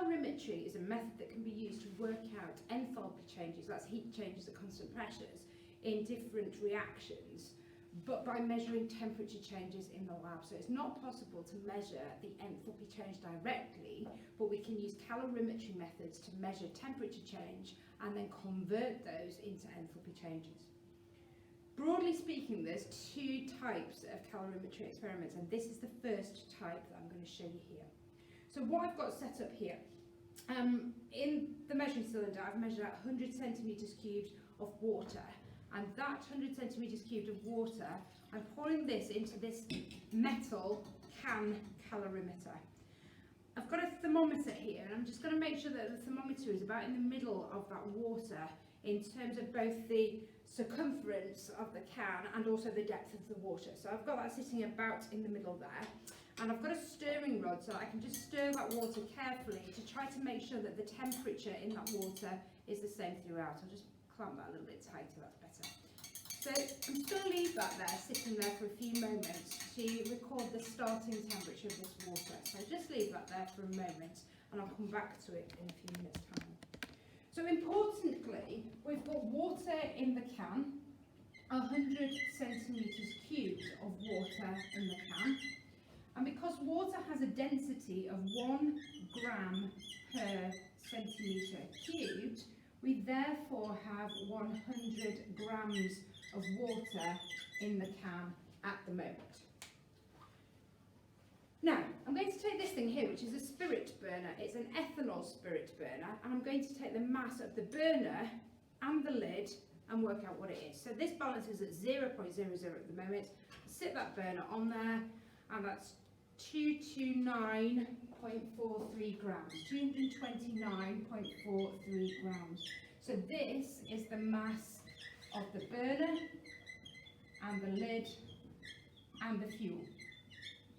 calorimetry is a method that can be used to work out enthalpy changes, that's heat changes at constant pressures, in different reactions, but by measuring temperature changes in the lab. So it's not possible to measure the enthalpy change directly, but we can use calorimetry methods to measure temperature change and then convert those into enthalpy changes. Broadly speaking, there's two types of calorimetry experiments, and this is the first type that I'm going to show you here. So what I've got set up here, in the measuring cylinder, I've measured out 100 centimetres cubed of water, and that 100 centimetres cubed of water, I'm pouring this into this metal can calorimeter. I've got a thermometer here, and I'm just going to make sure that the thermometer is about in the middle of that water in terms of both the circumference of the can and also the depth of the water. So I've got that sitting about in the middle there, and I've got a stirring rod so I can just stir that water carefully to try to make sure that the temperature in that water is the same throughout. I'll just clamp that a little bit tighter, that's better. So I'm just going to leave that there, sitting there for a few moments to record the starting temperature of this water. So just leave that there for a moment and I'll come back to it in a few minutes' time. So importantly, we've got water in the can, 100 centimetres cubed of water in the can. And because water has a density of 1 gram per centimetre cubed, we therefore have 100 grams of water in the can at the moment. Now, I'm going to take this thing here, which is a spirit burner. It's an ethanol spirit burner, and I'm going to take the mass of the burner and the lid and work out what it is. So this balance is at 0.00 at the moment. Sit that burner on there, and that's 229.43 grams, 229.43 grams. So this is the mass of the burner and the lid and the fuel.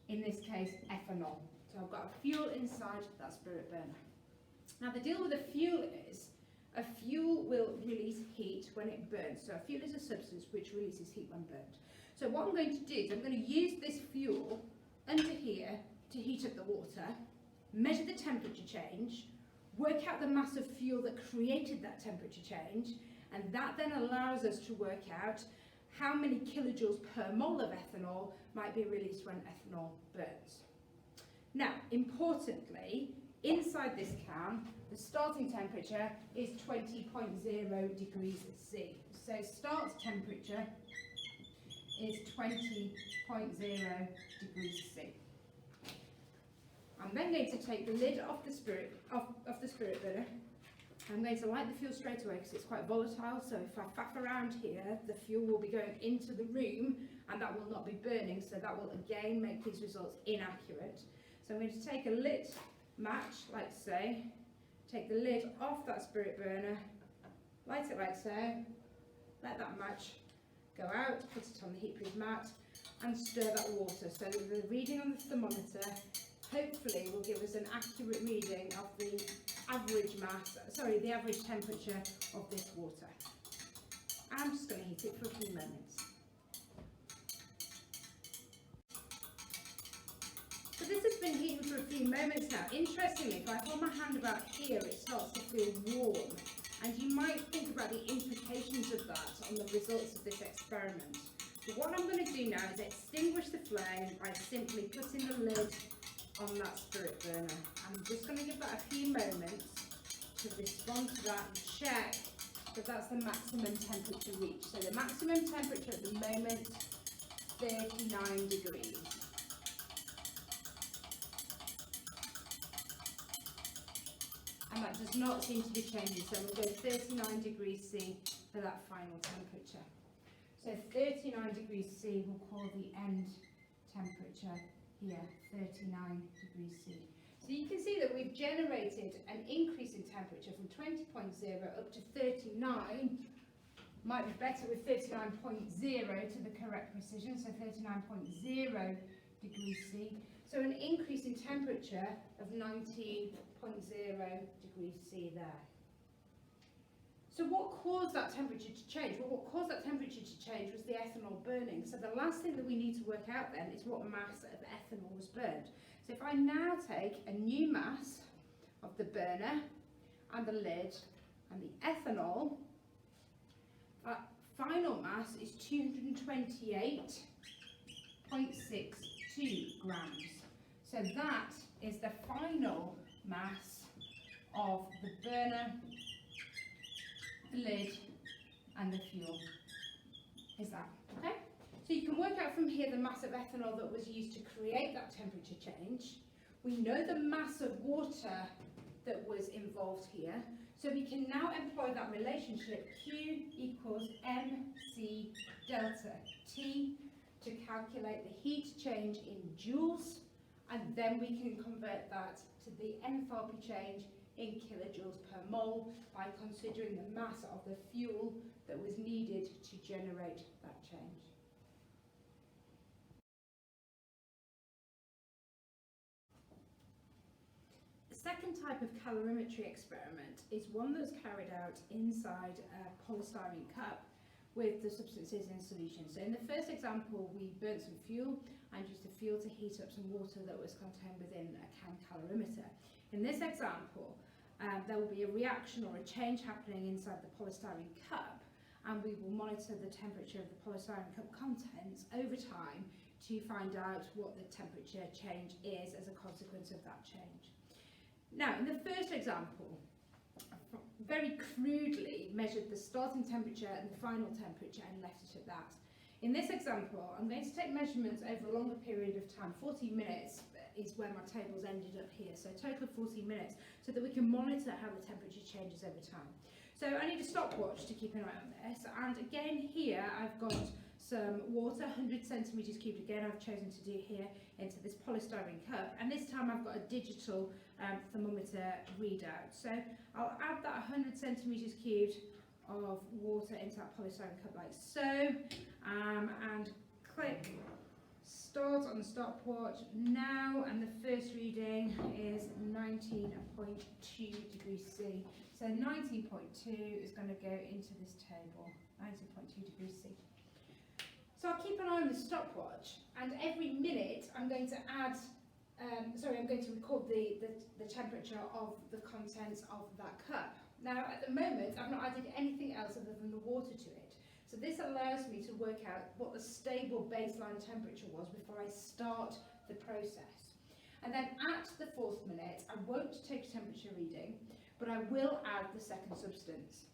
In this case, ethanol. So I've got a fuel inside that spirit burner. Now the deal with a fuel is, a fuel will release heat when it burns. So a fuel is a substance which releases heat when burned. So what I'm going to do is I'm going to use this fuel under here to heat up the water, measure the temperature change, work out the mass of fuel that created that temperature change, and that then allows us to work out how many kilojoules per mole of ethanol might be released when ethanol burns. Now, importantly, inside this can, the starting temperature is 20.0 degrees C. So start temperature is 20.0 degrees C. I'm then going to take the lid off the spirit burner. I'm going to light the fuel straight away because it's quite volatile, so if I faff around here, the fuel will be going into the room and that will not be burning, so that will again make these results inaccurate. So I'm going to take a lit match, like so, take the lid off that spirit burner, light it like so, let that match go out, put it on the heatproof mat and stir that water so that the reading on the thermometer hopefully will give us an accurate reading of the average the average temperature of this water. I'm just going to heat it for a few moments. So this has been heating for a few moments now. Interestingly, if I hold my hand about here, it starts to feel warm. And you might think about the implications of that on the results of this experiment. But what I'm going to do now is extinguish the flame by simply putting the lid on that spirit burner. I'm just going to give that a few moments to respond to that and check that that's the maximum temperature reached. So the maximum temperature at the moment, 39 degrees. And that does not seem to be changing, so we'll go 39 degrees C for that final temperature. So 39 degrees C we'll call the end temperature here, 39 degrees C. So you can see that we've generated an increase in temperature from 20.0 up to 39. Might be better with 39.0 to the correct precision, so 39.0 degrees C. So an increase in temperature of 19.0 degrees C there. So what caused that temperature to change? Well, what caused that temperature to change was the ethanol burning. So the last thing that we need to work out then is what mass of ethanol was burned. So if I now take a new mass of the burner and the lid and the ethanol, that final mass is 228.62 grams. So that is the final mass of the burner, the lid and the fuel. Is that okay? So you can work out from here the mass of ethanol that was used to create that temperature change. We know the mass of water that was involved here, so we can now employ that relationship Q equals mc delta T to calculate the heat change in joules, and then we can convert that to the enthalpy change in kilojoules per mole by considering the mass of the fuel that was needed to generate that change. The second type of calorimetry experiment is one that's carried out inside a polystyrene cup with the substances in solution. So in the first example, we burnt some fuel and used the fuel to heat up some water that was contained within a CAM calorimeter. In this example, there will be a reaction or a change happening inside the polystyrene cup, and we will monitor the temperature of the polystyrene cup contents over time to find out what the temperature change is as a consequence of that change. Now, in the first example, very crudely measured the starting temperature and the final temperature and left it at that. In this example, I'm going to take measurements over a longer period of time. 40 minutes is where my tables ended up here, so a total of 40 minutes, so that we can monitor how the temperature changes over time. So I need a stopwatch to keep an eye on this, and again here I've got some water, 100 centimetres cubed, again I've chosen to do here into this polystyrene cup, and this time I've got a digital thermometer readout. So I'll add that 100 centimetres cubed of water into that polystyrene cup like so, and click start on the stopwatch now, and the first reading is 19.2 degrees C. So 19.2 is going to go into this table, 19.2 degrees C. So I'll keep an eye on the stopwatch, and every minute I'm going to add, I'm going to record the temperature of the contents of that cup. Now at the moment I've not added anything else other than the water to it. So this allows me to work out what the stable baseline temperature was before I start the process. And then at the 4th minute, I won't take a temperature reading, but I will add the second substance.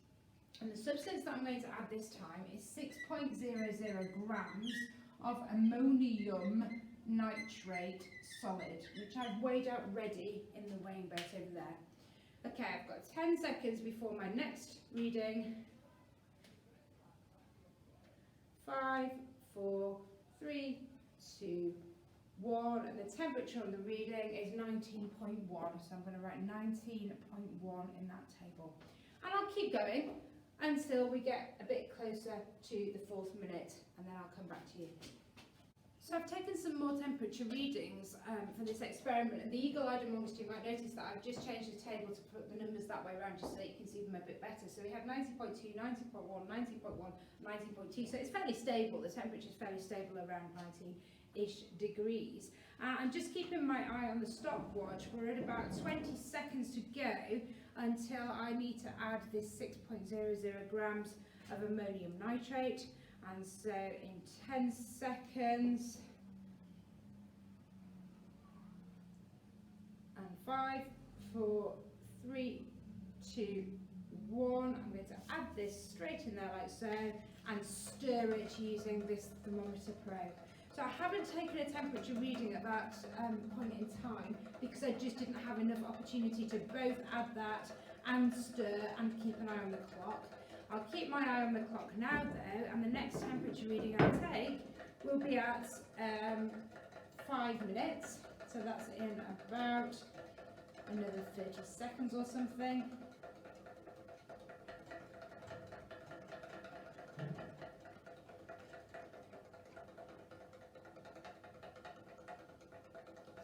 And the substance that I'm going to add this time is 6.00 grams of ammonium nitrate solid, which I've weighed out ready in the weighing boat over there. Okay, I've got 10 seconds before my next reading. 5, 4, 3, 2, 1, and the temperature on the reading is 19.1, so I'm going to write 19.1 in that table. And I'll keep going until we get a bit closer to the 4th minute, and then I'll come back to you. So I've taken some more temperature readings for this experiment, and the eagle-eyed amongst you might notice that I've just changed the table to put the numbers that way around just so that you can see them a bit better. So we have 90.2, 90.1, 90.1, 19.2, so it's fairly stable, the temperature is fairly stable around 19-ish degrees. And just keeping my eye on the stopwatch, we're at about 20 seconds to go until I need to add this 6.00 grams of ammonium nitrate. And so in 10 seconds, and 5, 4, 3, 2, 1, I'm going to add this straight in there like so, and stir it using this thermometer probe. So I haven't taken a temperature reading at that point in time because I just didn't have enough opportunity to both add that and stir and keep an eye on the clock. I'll keep my eye on the clock now though, and the next temperature reading I take will be at 5 minutes, so that's in about another 30 seconds or something.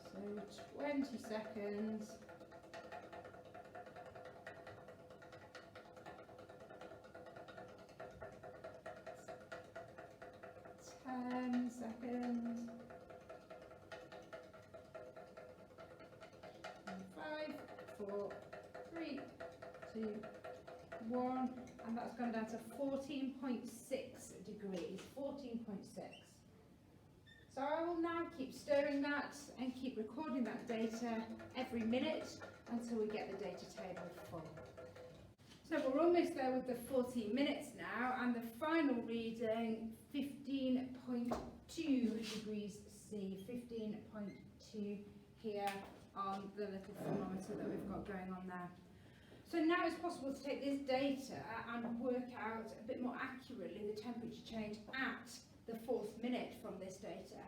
So 20 seconds. 10 seconds, and 5, 4, 4, 3, 2, 1, and that's gone down to 14.6 degrees, 14.6. So I will now keep stirring that and keep recording that data every minute until we get the data table full. So we're almost there with the 14 minutes now, and the final reading, 15.2 degrees C, 15.2 here on the little thermometer that we've got going on there. So now it's possible to take this data and work out a bit more accurately the temperature change at the 4th minute from this data.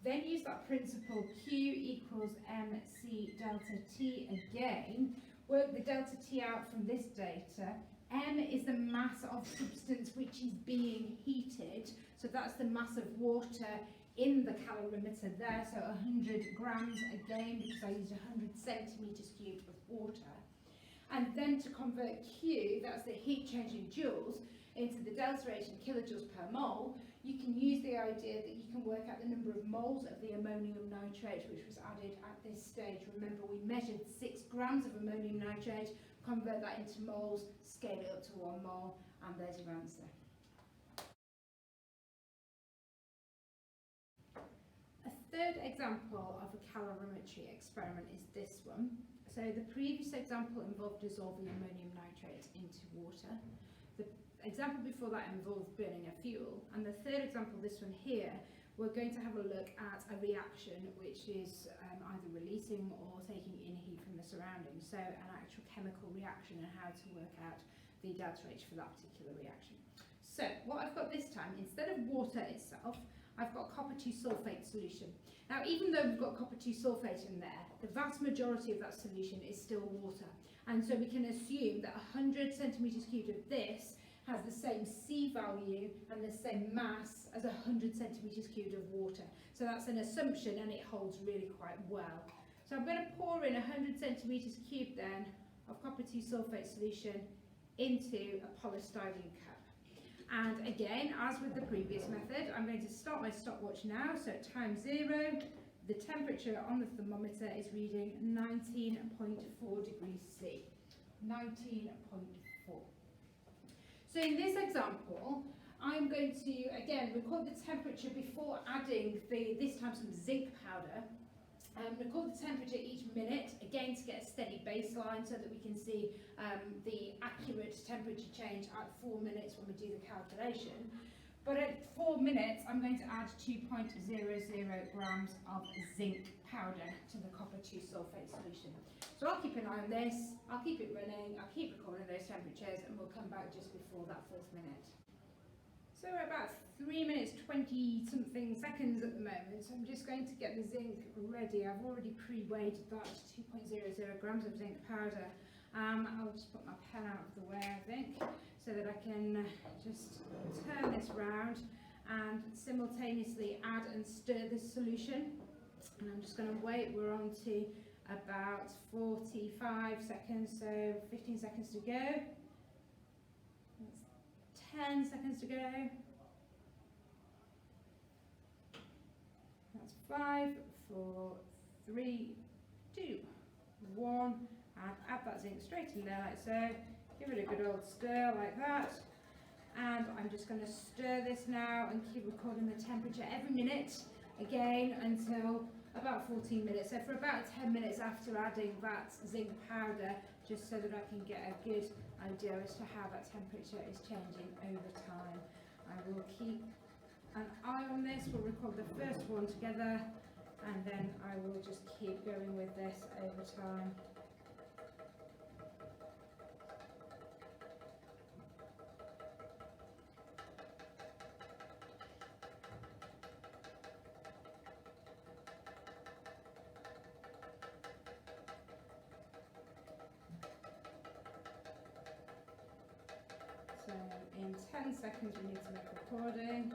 Then use that principle Q equals mc delta T again. Work the delta T out from this data. M is the mass of substance which is being heated. So that's the mass of water in the calorimeter there. So 100 grams again, because I used 100 centimetres cubed of water. And then to convert Q, that's the heat change in joules, into the delta H in kilojoules per mole, you can use the idea that you can work out the number of moles of the ammonium nitrate which was added at this stage. Remember, we measured 6 grams of ammonium nitrate, convert that into moles, scale it up to 1 mole, and there's your answer. A third example of a calorimetry experiment is this one. So the previous example involved dissolving ammonium nitrate into water. The example before that involved burning a fuel. And the third example, this one here, we're going to have a look at a reaction which is either releasing or taking in heat from the surroundings. So an actual chemical reaction and how to work out the delta H for that particular reaction. So what I've got this time, instead of water itself, I've got copper 2 sulfate solution. Now, even though we've got copper 2 sulfate in there, the vast majority of that solution is still water. And so we can assume that 100 centimetres cubed of this has the same C value and the same mass as 100 centimetres cubed of water. So that's an assumption, and it holds really quite well. So I'm going to pour in 100 centimetres cubed then of copper 2 sulfate solution into a polystyrene cup. And again, as with the previous method, I'm going to start my stopwatch now. So at time 0, the temperature on the thermometer is reading 19.4 degrees C. 19.4. So in this example, I'm going to, again, record the temperature before adding this time some zinc powder. Record the temperature each minute, again to get a steady baseline so that we can see the accurate temperature change at 4 minutes when we do the calculation. But at 4 minutes, I'm going to add 2.00 grams of zinc powder to the copper 2 sulfate solution. So I'll keep an eye on this, I'll keep it running, I'll keep recording those temperatures, and we'll come back just before that 4th minute. So we're about 3 minutes 20 something seconds at the moment, so I'm just going to get the zinc ready. I've already pre-weighed that 2.00 grams of zinc powder. I'll just put my pen out of the way, I think, so that I can just turn this round and simultaneously add and stir this solution. And I'm just going to wait. We're on to about 45 seconds, so 15 seconds to go. 10 seconds to go. That's 5, 4, 3, 2, 1. And add that zinc straight in there like so. Give it a good old stir like that. And I'm just going to stir this now and keep recording the temperature every minute again until about 14 minutes. So for about 10 minutes after adding that zinc powder, just so that I can get a good idea as to how that temperature is changing over time. I will keep an eye on this. We'll record the first one together, and then I will just keep going with this over time. So in 10 seconds we need to make recording.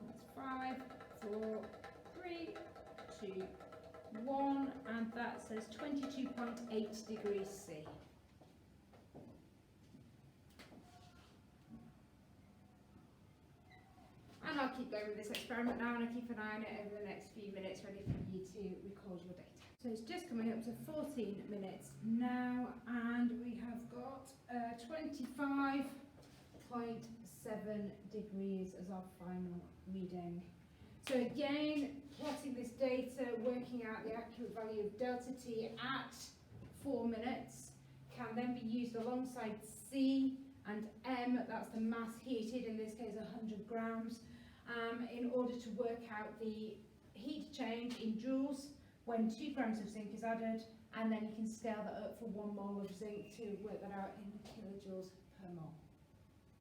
That's 5, 4, 3, 2, 1, and that says 22.8 degrees C. And I'll keep going with this experiment now, and I'll keep an eye on it over the next few minutes, ready for you to record your data. So it's just coming up to 14 minutes now, and we have got 25.7 degrees as our final reading. So again, plotting this data, working out the accurate value of delta T at 4 minutes can then be used alongside C and M, that's the mass heated, in this case 100 grams, in order to work out the heat change in joules when 2 grams of zinc is added, and then you can scale that up for 1 mole of zinc to work that out in kilojoules per mole.